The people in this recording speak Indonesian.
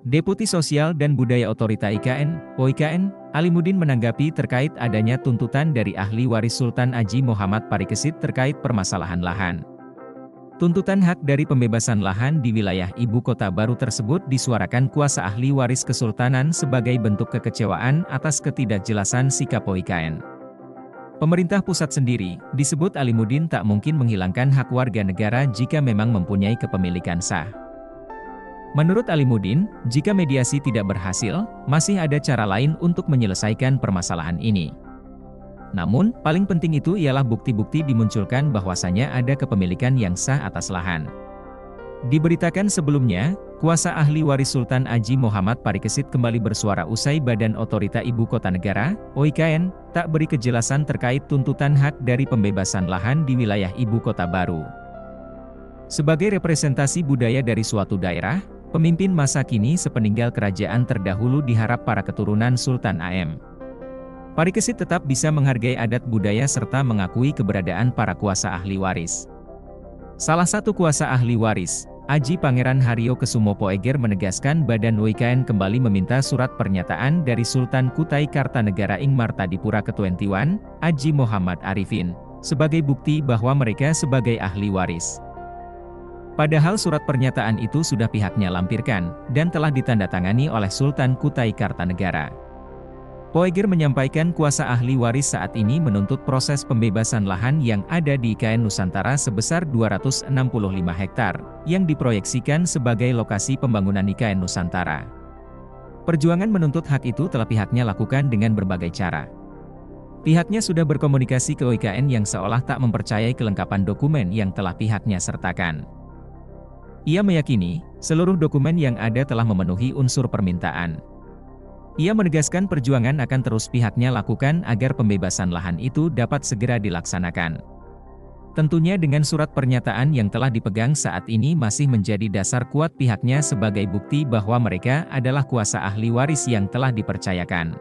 Deputi Sosial dan Budaya Otorita IKN, OIKN, Alimuddin menanggapi terkait adanya tuntutan dari ahli waris Sultan Aji Muhammad Parikesit terkait permasalahan lahan. Tuntutan hak dari pembebasan lahan di wilayah ibu kota baru tersebut disuarakan kuasa ahli waris kesultanan sebagai bentuk kekecewaan atas ketidakjelasan sikap OIKN. Pemerintah pusat sendiri, disebut Alimuddin tak mungkin menghilangkan hak warga negara jika memang mempunyai kepemilikan sah. Menurut Alimuddin, jika mediasi tidak berhasil, masih ada cara lain untuk menyelesaikan permasalahan ini. Namun, paling penting itu ialah bukti-bukti dimunculkan bahwasanya ada kepemilikan yang sah atas lahan. Diberitakan sebelumnya, kuasa ahli waris Sultan Aji Muhammad Parikesit kembali bersuara usai Badan Otorita Ibu Kota Negara, OIKN, tak beri kejelasan terkait tuntutan hak dari pembebasan lahan di wilayah ibu kota baru. Sebagai representasi budaya dari suatu daerah, pemimpin masa kini sepeninggal kerajaan terdahulu diharap para keturunan Sultan AM Parikesit tetap bisa menghargai adat budaya serta mengakui keberadaan para kuasa ahli waris. Salah satu kuasa ahli waris, Aji Pangeran Haryo Kusumo Poeger menegaskan Badan OIKN kembali meminta surat pernyataan dari Sultan Kutai Kartanegara Ing Martadipura ke-21, Aji Muhammad Arifin, sebagai bukti bahwa mereka sebagai ahli waris. Padahal surat pernyataan itu sudah pihaknya lampirkan, dan telah ditandatangani oleh Sultan Kutai Kartanegara. Poeger menyampaikan kuasa ahli waris saat ini menuntut proses pembebasan lahan yang ada di IKN Nusantara sebesar 265 hektar, yang diproyeksikan sebagai lokasi pembangunan IKN Nusantara. Perjuangan menuntut hak itu telah pihaknya lakukan dengan berbagai cara. Pihaknya sudah berkomunikasi ke OIKN yang seolah tak mempercayai kelengkapan dokumen yang telah pihaknya sertakan. Ia meyakini, seluruh dokumen yang ada telah memenuhi unsur permintaan. Ia menegaskan perjuangan akan terus pihaknya lakukan agar pembebasan lahan itu dapat segera dilaksanakan. Tentunya dengan surat pernyataan yang telah dipegang saat ini masih menjadi dasar kuat pihaknya sebagai bukti bahwa mereka adalah kuasa ahli waris yang telah dipercayakan.